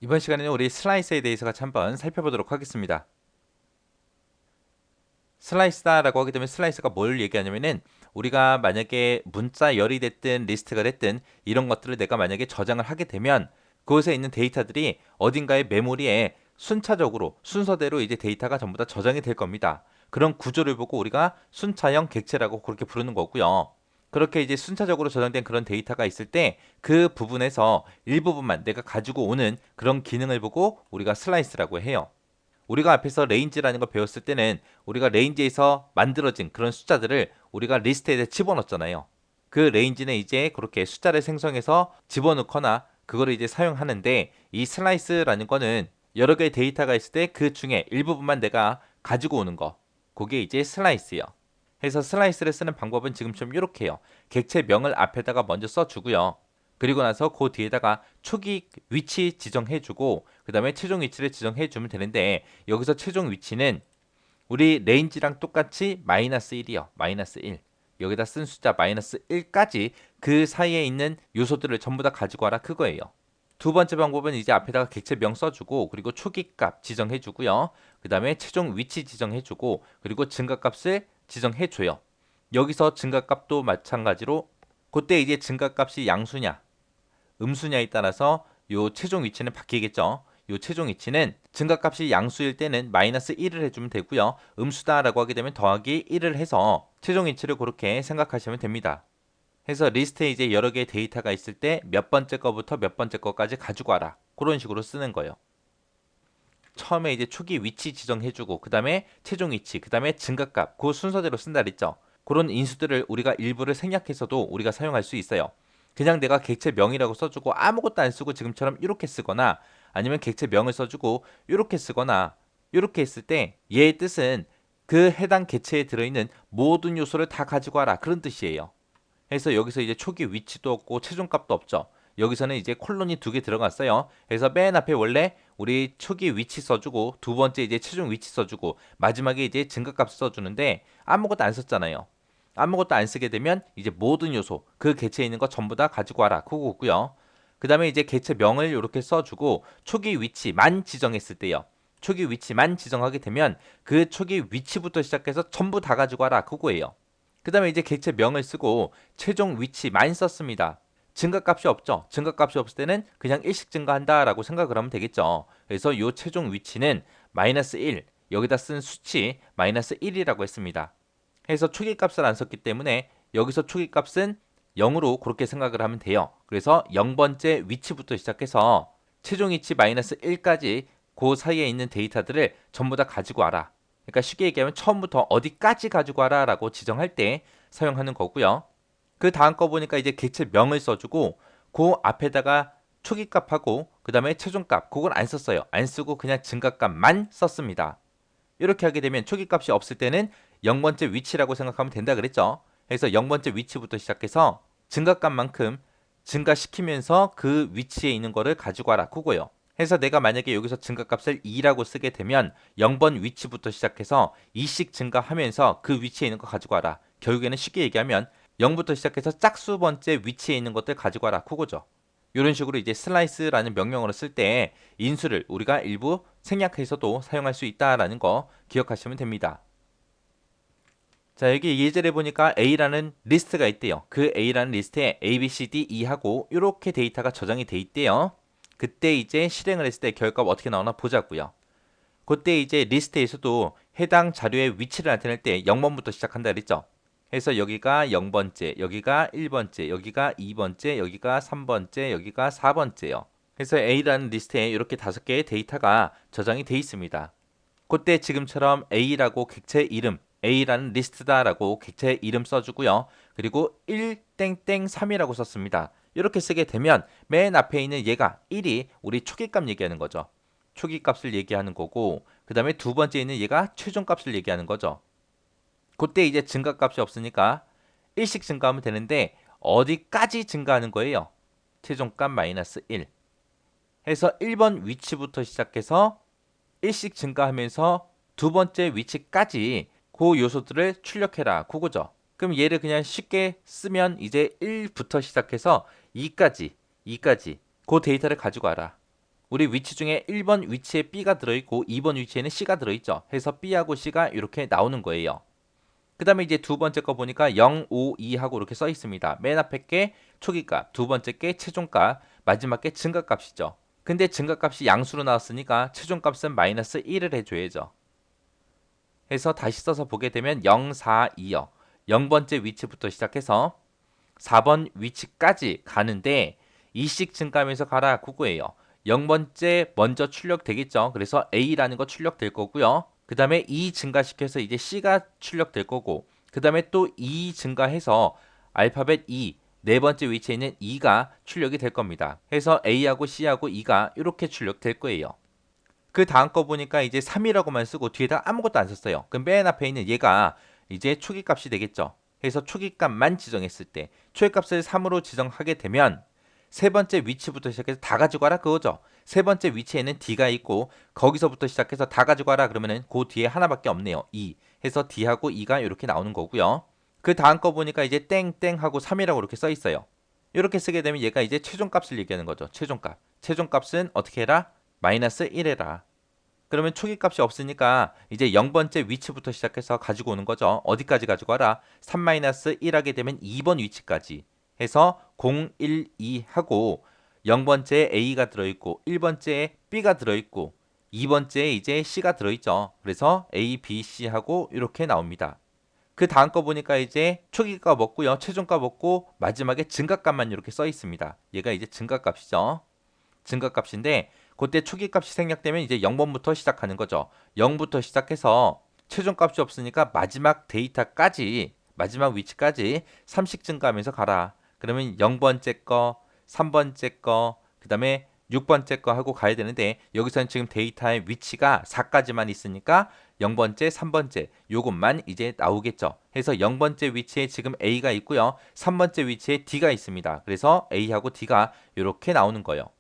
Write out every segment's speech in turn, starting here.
이번 시간에는 우리 슬라이스에 대해서 같이 한번 살펴보도록 하겠습니다. 슬라이스다라고 하게 되면 슬라이스가 뭘 얘기하냐면은 우리가 만약에 문자열이 됐든 리스트가 됐든 이런 것들을 내가 만약에 저장을 하게 되면 그곳에 있는 데이터들이 어딘가의 메모리에 순차적으로 순서대로 이제 데이터가 전부 다 저장이 될 겁니다. 그런 구조를 보고 우리가 순차형 객체라고 그렇게 부르는 거고요. 그렇게 이제 순차적으로 저장된 그런 데이터가 있을 때 그 부분에서 일부분만 내가 가지고 오는 그런 기능을 보고 우리가 슬라이스라고 해요. 우리가 앞에서 레인지라는 걸 배웠을 때는 우리가 레인지에서 만들어진 그런 숫자들을 우리가 리스트에 집어넣었잖아요. 그 레인지는 이제 그렇게 숫자를 생성해서 집어넣거나 그거를 이제 사용하는데 이 슬라이스라는 거는 여러 개의 데이터가 있을 때 그 중에 일부분만 내가 가지고 오는 거. 그게 이제 슬라이스예요. 해서 슬라이스를 쓰는 방법은 지금처럼 이렇게 해요. 객체명을 앞에다가 먼저 써주고요. 그리고 나서 그 뒤에다가 초기 위치 지정해주고 그 다음에 최종 위치를 지정해주면 되는데 여기서 최종 위치는 우리 레인지랑 똑같이 마이너스 1이요. 마이너스 1. 여기다 쓴 숫자 마이너스 1까지 그 사이에 있는 요소들을 전부 다 가지고 와라 그거예요. 두 번째 방법은 이제 앞에다가 객체명 써주고 그리고 초기값 지정해주고요. 그 다음에 최종 위치 지정해주고 그리고 증가값을 지정해줘요. 여기서 증가값도 마찬가지로 그때 이제 증가값이 양수냐 음수냐에 따라서 요 최종 위치는 바뀌겠죠. 요 최종 위치는 증가값이 양수일 때는 마이너스 1을 해주면 되고요. 음수다라고 하게 되면 더하기 1을 해서 최종 위치를 그렇게 생각하시면 됩니다. 해서 리스트에 이제 여러 개의 데이터가 있을 때 몇 번째 거부터 몇 번째 거까지 가지고 와라. 그런 식으로 쓰는 거예요. 처음에 이제 초기 위치 지정해주고 그 다음에 최종 위치, 그 다음에 증가값 그 순서대로 쓴다 그랬죠. 그런 인수들을 우리가 일부를 생략해서도 우리가 사용할 수 있어요. 그냥 내가 객체명이라고 써주고 아무것도 안 쓰고 지금처럼 이렇게 쓰거나 아니면 객체명을 써주고 이렇게 쓰거나 이렇게 했을 때 얘의 뜻은 그 해당 객체에 들어있는 모든 요소를 다 가지고 와라 그런 뜻이에요. 그래서 여기서 이제 초기 위치도 없고 최종값도 없죠. 여기서는 이제 콜론이 두 개 들어갔어요. 그래서 맨 앞에 원래 우리 초기 위치 써주고 두 번째 이제 최종 위치 써주고 마지막에 이제 증가값 써주는데 아무것도 안 썼잖아요. 아무것도 안 쓰게 되면 이제 모든 요소 그 객체에 있는 거 전부 다 가지고 와라 그거고요. 그 다음에 이제 객체명을 이렇게 써주고 초기 위치만 지정했을 때요. 초기 위치만 지정하게 되면 그 초기 위치부터 시작해서 전부 다 가지고 와라 그거예요. 그 다음에 이제 객체명을 쓰고 최종 위치만 썼습니다. 증가값이 없죠. 증가값이 없을 때는 그냥 일씩 증가한다라고 생각을 하면 되겠죠. 그래서 이 최종 위치는 마이너스 1, 여기다 쓴 수치 마이너스 1이라고 했습니다. 해서 초기값을 안 썼기 때문에 여기서 초기값은 0으로 그렇게 생각을 하면 돼요. 그래서 0번째 위치부터 시작해서 최종 위치 마이너스 1까지 그 사이에 있는 데이터들을 전부 다 가지고 와라. 그러니까 쉽게 얘기하면 처음부터 어디까지 가지고 와라라고 지정할 때 사용하는 거고요. 그 다음 거 보니까 이제 객체명을 써주고 그 앞에다가 초기값하고 그 다음에 최종값 그걸 안 썼어요. 안 쓰고 그냥 증가값만 썼습니다. 이렇게 하게 되면 초기값이 없을 때는 0번째 위치라고 생각하면 된다 그랬죠. 그래서 0번째 위치부터 시작해서 증가값만큼 증가시키면서 그 위치에 있는 거를 가지고 와라 그거예요. 해서 내가 만약에 여기서 증가값을 2라고 쓰게 되면 0번 위치부터 시작해서 2씩 증가하면서 그 위치에 있는 거 가지고 와라. 결국에는 쉽게 얘기하면 0부터 시작해서 짝수 번째 위치에 있는 것들 가지고 와라 그거죠. 이런 식으로 이제 슬라이스라는 명령어를 쓸 때 인수를 우리가 일부 생략해서도 사용할 수 있다라는 거 기억하시면 됩니다. 자, 여기 예제를 보니까 A라는 리스트가 있대요. 그 A라는 리스트에 A, B, C, D, E하고 이렇게 데이터가 저장이 돼 있대요. 그때 이제 실행을 했을 때 결과가 어떻게 나오나 보자고요. 그때 이제 리스트에서도 해당 자료의 위치를 나타낼 때 0번부터 시작한다 그랬죠. 그래서 여기가 0번째, 여기가 1번째, 여기가 2번째, 여기가 3번째, 여기가 4번째요. 그래서 A라는 리스트에 이렇게 5개의 데이터가 저장이 돼 있습니다. 그때 지금처럼 A라고 객체 이름, A라는 리스트다라고 객체 이름 써주고요. 그리고 1땡땡3이라고 썼습니다. 이렇게 쓰게 되면 맨 앞에 있는 얘가 1이 우리 초기값 얘기하는 거죠. 초기값을 얘기하는 거고 그 다음에 두 번째 있는 얘가 최종값을 얘기하는 거죠. 그때 이제 증가값이 없으니까 1씩 증가하면 되는데 어디까지 증가하는 거예요? 최종값 마이너스 1 해서 1번 위치부터 시작해서 1씩 증가하면서 두 번째 위치까지 그 요소들을 출력해라. 그거죠. 그럼 얘를 그냥 쉽게 쓰면 이제 1부터 시작해서 2까지 그 데이터를 가지고 와라. 우리 위치 중에 1번 위치에 B가 들어있고 2번 위치에는 C가 들어있죠. 해서 B하고 C가 이렇게 나오는 거예요. 그 다음에 이제 두 번째 거 보니까 0, 5, 2 하고 이렇게 써 있습니다. 맨 앞에 게 초기값, 두 번째 게 최종값, 마지막 게 증가값이죠. 근데 증가값이 양수로 나왔으니까 최종값은 마이너스 1을 해줘야죠. 해서 다시 써서 보게 되면 0, 4, 2요. 0번째 위치부터 시작해서 4번 위치까지 가는데 2씩 증가하면서 가라 그거예요. 0번째 먼저 출력되겠죠. 그래서 A라는 거 출력될 거고요. 그 다음에 2 증가시켜서 이제 C가 출력될 거고 그 다음에 또 2 증가해서 알파벳 2, 네 번째 위치에 있는 2가 출력이 될 겁니다. 해서 A하고 C하고 2가 이렇게 출력될 거예요. 그 다음 거 보니까 이제 3이라고만 쓰고 뒤에다 아무것도 안 썼어요. 그럼 맨 앞에 있는 얘가 이제 초기값이 되겠죠. 해서 초기값만 지정했을 때 초기값을 3으로 지정하게 되면 세 번째 위치부터 시작해서 다 가지고 와라 그거죠. 세 번째 위치에는 D가 있고 거기서부터 시작해서 다 가지고 와라 그러면은 그 뒤에 하나밖에 없네요. 2 해서 D하고 2가 이렇게 나오는 거고요. 그 다음 거 보니까 이제 땡땡하고 3이라고 이렇게 써 있어요. 이렇게 쓰게 되면 얘가 이제 최종값을 얘기하는 거죠. 최종값. 최종값은 어떻게 해라? 마이너스 1 해라. 그러면 초기값이 없으니까 이제 0번째 위치부터 시작해서 가지고 오는 거죠. 어디까지 가지고 와라? 3-1 하게 되면 2번 위치까지 해서 0, 1, 2 하고 0번째에 A가 들어있고 1번째에 B가 들어있고 2번째에 이제 C가 들어있죠. 그래서 A, B, C 하고 이렇게 나옵니다. 그 다음 거 보니까 이제 초기값 없고요. 최종값 없고 마지막에 증가값만 이렇게 써 있습니다. 얘가 이제 증가값이죠. 증가값인데 그때 초기값이 생략되면 이제 0번부터 시작하는 거죠. 0부터 시작해서 최종값이 없으니까 마지막 데이터까지 마지막 위치까지 3씩 증가하면서 가라. 그러면 0번째 거, 3번째 거, 그 다음에 6번째 거 하고 가야 되는데 여기서는 지금 데이터의 위치가 4까지만 있으니까 0번째, 3번째 요것만 이제 나오겠죠. 해서 0번째 위치에 지금 A가 있고요. 3번째 위치에 D가 있습니다. 그래서 A하고 D가 이렇게 나오는 거예요.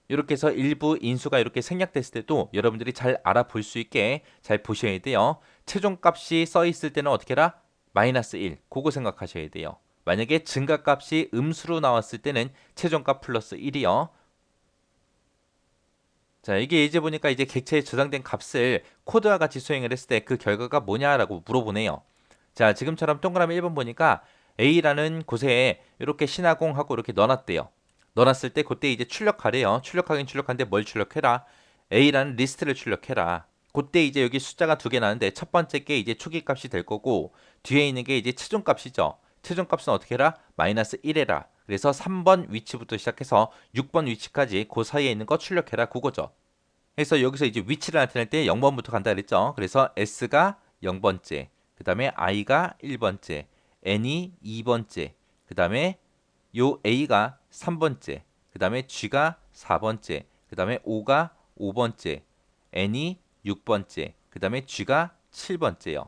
이렇게 해서 일부 인수가 이렇게 생략됐을 때도 여러분들이 잘 알아볼 수 있게 잘 보셔야 돼요. 최종값이 써 있을 때는 어떻게 해라? 마이너스 1. 그거 생각하셔야 돼요. 만약에 증가값이 음수로 나왔을 때는 최종값 플러스 1이요. 자, 이게 이제 보니까 이제 객체에 저장된 값을 코드와 같이 수행을 했을 때 그 결과가 뭐냐라고 물어보네요. 자, 지금처럼 동그라미 1번 보니까 A라는 곳에 이렇게 신화공하고 이렇게 넣어놨대요. 넣어놨을 때 그때 이제 출력하래요. 출력하긴 출력한데 뭘 출력해라? A라는 리스트를 출력해라. 그때 이제 여기 숫자가 두 개 나는데 첫 번째 게 이제 초기값이 될 거고 뒤에 있는 게 이제 최종값이죠. 최종값은 어떻게 해라? 마이너스 1해라. 그래서 3번 위치부터 시작해서 6번 위치까지 그 사이에 있는 거 출력해라 그거죠. 그래서 여기서 이제 위치를 나타낼 때 0번부터 간다 그랬죠. 그래서 S가 0번째, 그 다음에 I가 1번째, N이 2번째, 그 다음에 요 A가 3번째, 그 다음에 G가 4번째, 그 다음에 O가 5번째, N이 6번째, 그 다음에 G가 7번째요.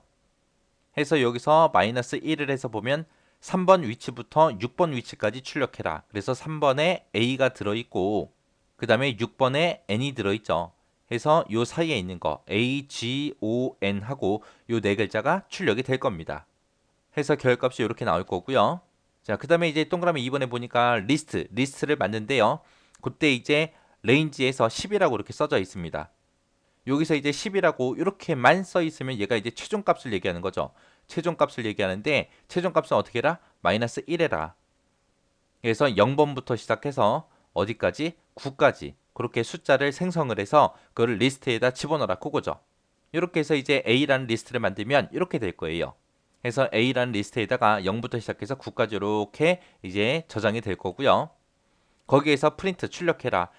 해서 여기서 마이너스 1을 해서 보면 3번 위치부터 6번 위치까지 출력해라. 그래서 3번에 A가 들어있고 그 다음에 6번에 N이 들어있죠. 해서 요 사이에 있는 거 A, G, O, N 하고 요 네 글자가 출력이 될 겁니다. 해서 결값이 이렇게 나올 거고요. 자, 그 다음에 이제 동그라미 2번에 보니까 리스트를 만든대요. 그때 이제 레인지에서 10이라고 이렇게 써져 있습니다. 여기서 이제 10이라고 이렇게만 써 있으면 얘가 이제 최종값을 얘기하는 거죠. 최종값을 얘기하는데 최종값은 어떻게 해라? 마이너스 1해라. 그래서 0번부터 시작해서 어디까지? 9까지 그렇게 숫자를 생성을 해서 그걸 리스트에다 집어넣어라 그거죠. 이렇게 해서 이제 A라는 리스트를 만들면 이렇게 될 거예요. 해서 A라는 리스트에다가 0부터 시작해서 9까지 이렇게 이제 저장이 될 거고요. 거기에서 프린트 출력해라.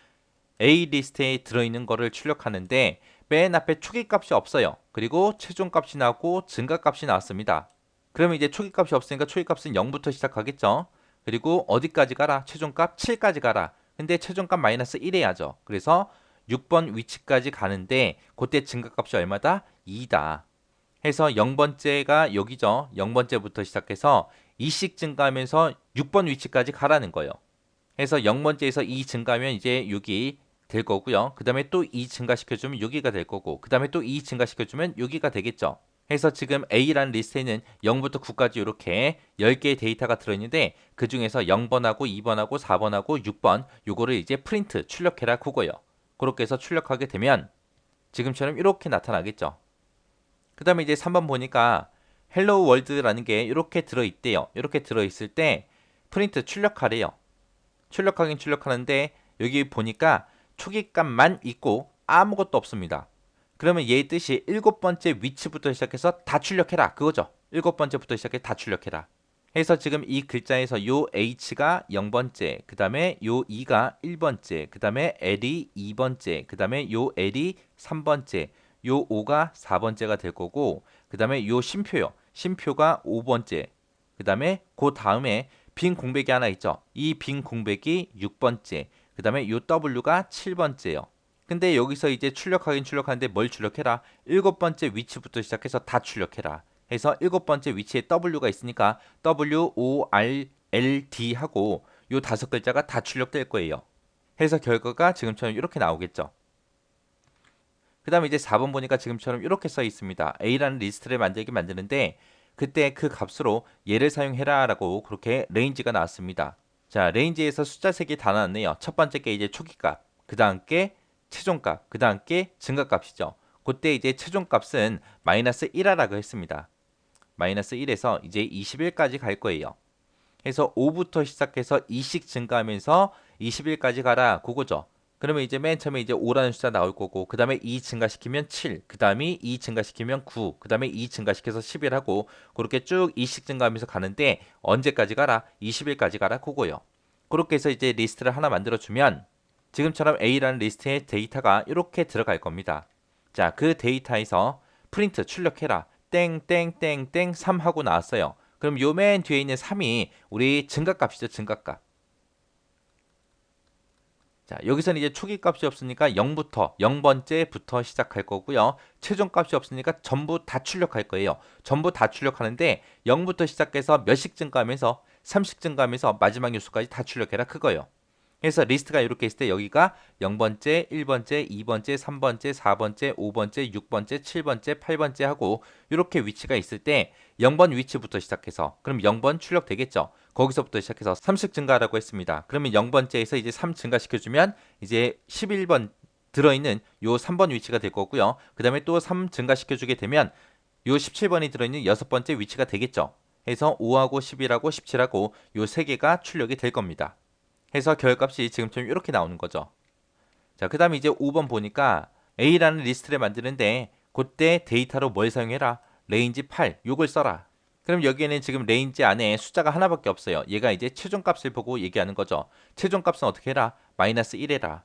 A 리스트에 들어있는 거를 출력하는데 맨 앞에 초기값이 없어요. 그리고 최종값이 나오고 증가값이 나왔습니다. 그러면 이제 초기값이 없으니까 초기값은 0부터 시작하겠죠. 그리고 어디까지 가라? 최종값 7까지 가라. 근데 최종값 마이너스 1 해야죠. 그래서 6번 위치까지 가는데 그때 증가값이 얼마다? 2다. 해서 0번째가 여기죠. 0번째부터 시작해서 2씩 증가하면서 6번 위치까지 가라는 거예요. 해서 0번째에서 2 증가하면 이제 여기 될 거고요. 그 다음에 또 2 증가시켜주면 여기가 될 거고 그 다음에 또 2 증가시켜주면 여기가 되겠죠. 해서 지금 A라는 리스트에는 0부터 9까지 이렇게 10개의 데이터가 들어있는데 그 중에서 0번하고 2번하고 4번하고 6번 요거를 이제 프린트 출력해라 그거예요. 그렇게 해서 출력하게 되면 지금처럼 이렇게 나타나겠죠. 그 다음에 이제 3번 보니까 헬로우 월드라는 게 이렇게 들어있대요. 이렇게 들어있을 때 프린트 출력하래요. 출력하긴 출력하는데 여기 보니까 초기값만 있고 아무것도 없습니다. 그러면 얘의 뜻이 7번째 위치부터 시작해서 다 출력해라 그거죠. 7번째부터 시작해서 다 출력해라. 해서 지금 이 글자에서 요 H가 0번째, 그 다음에 요 E가 1번째, 그 다음에 L이 2번째, 그 다음에 요 L이 3번째, 요 O가 4번째가 될 거고, 그 다음에 요 쉼표요. 쉼표가 5번째, 그 다음에 그 다음에 빈 공백이 하나 있죠. 이 빈 공백이 6번째, 그 다음에 요 W가 7번째요. 근데 여기서 이제 출력하긴 출력하는데 뭘 출력해라? 7번째 위치부터 시작해서 다 출력해라. 해서 7번째 위치에 W가 있으니까 W, O, R, L, D 하고 요 5글자가 다 출력될 거예요. 해서 결과가 지금처럼 이렇게 나오겠죠. 그 다음에 이제 4번 보니까 지금처럼 이렇게 써 있습니다. A라는 리스트를 만들는데 그때 그 값으로 얘를 사용해라 라고 그렇게 레인지가 나왔습니다. 자, 레인지에서 숫자 3개 다 나왔네요. 첫 번째 게 이제 초기값, 그 다음 게 최종값, 그 다음 게 증가값이죠. 그때 이제 최종값은 마이너스 1하라고 했습니다. 마이너스 1에서 이제 21까지 갈 거예요. 그래서 5부터 시작해서 2씩 증가하면서 21까지 가라 그거죠. 그러면 이제 맨 처음에 이제 5라는 숫자 나올 거고 그 다음에 2 증가시키면 7, 그 다음에 2 증가시키면 9, 그 다음에 2 증가시켜서 11 하고 그렇게 쭉 2씩 증가하면서 가는데 언제까지 가라? 20일까지 가라 그거요. 그렇게 해서 이제 리스트를 하나 만들어주면 지금처럼 A라는 리스트에 데이터가 이렇게 들어갈 겁니다. 자, 그 데이터에서 프린트 출력해라. 땡땡땡땡 3 하고 나왔어요. 그럼 요 맨 뒤에 있는 3이 우리 증가값이죠. 증가값. 자, 여기서는 이제 초기값이 없으니까 0부터 0번째부터 시작할 거고요. 최종값이 없으니까 전부 다 출력할 거예요. 전부 다 출력하는데 0부터 시작해서 몇씩 증가하면서 3씩 증가하면서 마지막 요소까지 다 출력해라 그거예요. 그래서 리스트가 이렇게 있을 때 여기가 0번째, 1번째, 2번째, 3번째, 4번째, 5번째, 6번째, 7번째, 8번째 하고 이렇게 위치가 있을 때 0번 위치부터 시작해서 그럼 0번 출력되겠죠. 거기서부터 시작해서 3씩 증가하라고 했습니다. 그러면 0번째에서 이제 3 증가시켜주면 이제 11번 들어있는 요 3번 위치가 될 거고요. 그 다음에 또 3 증가시켜주게 되면 요 17번이 들어있는 6번째 위치가 되겠죠. 해서 5하고 11하고 17하고 요 3개가 출력이 될 겁니다. 해서 결값이 지금처럼 이렇게 나오는 거죠. 자, 그 다음에 이제 5번 보니까 A라는 리스트를 만드는데 그때 데이터로 뭘 사용해라? 레인지 8, 요걸 써라. 그럼 여기에는 지금 레인지 안에 숫자가 하나밖에 없어요. 얘가 이제 최종값을 보고 얘기하는 거죠. 최종값은 어떻게 해라? 마이너스 1 해라.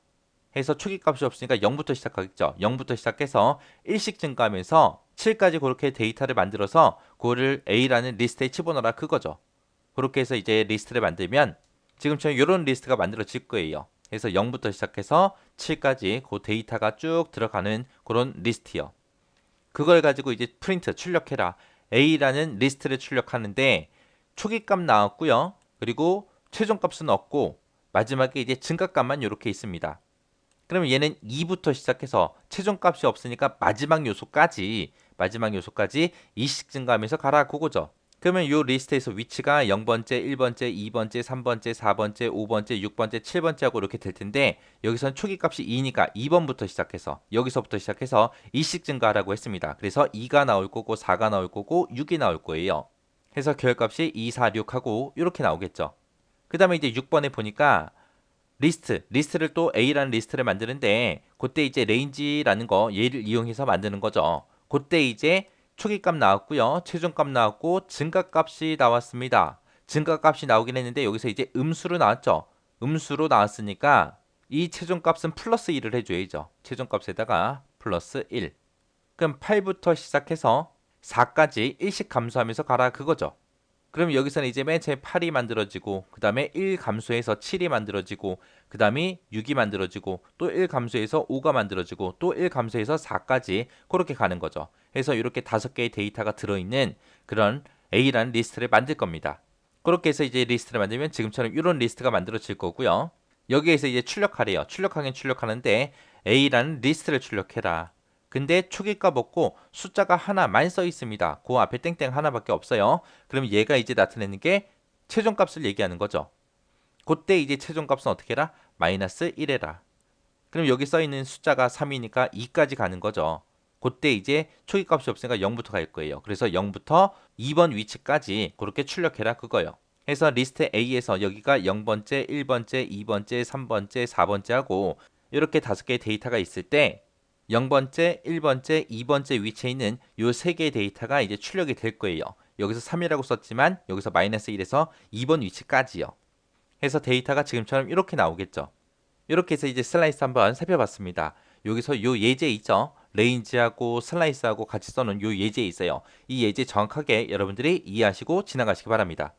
해서 초기값이 없으니까 0부터 시작하겠죠. 0부터 시작해서 1씩 증가하면서 7까지 그렇게 데이터를 만들어서 그거를 A라는 리스트에 집어넣어라 그거죠. 그렇게 해서 이제 리스트를 만들면 지금처럼 이런 리스트가 만들어질 거예요. 그래서 0부터 시작해서 7까지 그 데이터가 쭉 들어가는 그런 리스트요. 그걸 가지고 이제 프린트 출력해라. A라는 리스트를 출력하는데 초기값 나왔고요. 그리고 최종값은 없고 마지막에 이제 증가값만 이렇게 있습니다. 그러면 얘는 2부터 시작해서 최종값이 없으니까 마지막 요소까지 2씩 증가하면서 가라 그거죠. 그러면 이 리스트에서 위치가 0번째, 1번째, 2번째, 3번째, 4번째, 5번째, 6번째, 7번째 하고 이렇게 될 텐데 여기서는 초기 값이 2니까 2번부터 시작해서 여기서부터 시작해서 2씩 증가하라고 했습니다. 그래서 2가 나올 거고 4가 나올 거고 6이 나올 거예요. 해서 결값이 2, 4, 6하고 이렇게 나오겠죠. 그 다음에 이제 6번에 보니까 리스트를 또 A라는 리스트를 만드는데 그때 이제 레인지라는 거 얘를 이용해서 만드는 거죠. 그때 이제 초기값 나왔고요. 최종값 나왔고 증가값이 나왔습니다. 증가값이 나오긴 했는데 여기서 이제 음수로 나왔죠. 음수로 나왔으니까 이 최종값은 플러스 1을 해줘야죠. 최종값에다가 플러스 1. 그럼 8부터 시작해서 4까지 1씩 감소하면서 가라 그거죠. 그럼 여기서는 이제 맨 처음에 8이 만들어지고 그 다음에 1 감소해서 7이 만들어지고 그 다음에 6이 만들어지고 또 1 감소해서 5가 만들어지고 또 1 감소해서 4까지 그렇게 가는 거죠. 그래서 이렇게 5개의 데이터가 들어있는 그런 A라는 리스트를 만들 겁니다. 그렇게 해서 이제 리스트를 만들면 지금처럼 이런 리스트가 만들어질 거고요. 여기에서 이제 출력하래요. 출력하긴 출력하는데 A라는 리스트를 출력해라. 근데 초기값 없고 숫자가 하나만 써 있습니다. 그 앞에 땡땡 하나밖에 없어요. 그럼 얘가 이제 나타내는 게 최종값을 얘기하는 거죠. 그때 이제 최종값은 어떻게 해라? 마이너스 1 해라. 그럼 여기 써 있는 숫자가 3이니까 2까지 가는 거죠. 그때 이제 초기값이 없으니까 0부터 갈 거예요. 그래서 0부터 2번 위치까지 그렇게 출력해라 그거요. 해서 리스트 A에서 여기가 0번째, 1번째, 2번째, 3번째, 4번째 하고 이렇게 5개의 데이터가 있을 때 0번째, 1번째, 2번째 위치에 있는 요 3개의 데이터가 이제 출력이 될 거예요. 여기서 3이라고 썼지만 여기서 마이너스 1에서 2번 위치까지요. 해서 데이터가 지금처럼 이렇게 나오겠죠. 이렇게 해서 이제 슬라이스 한번 살펴봤습니다. 여기서 요 예제 있죠? 레인지하고 슬라이스하고 같이 써놓은 요 예제 있어요. 이 예제 정확하게 여러분들이 이해하시고 지나가시기 바랍니다.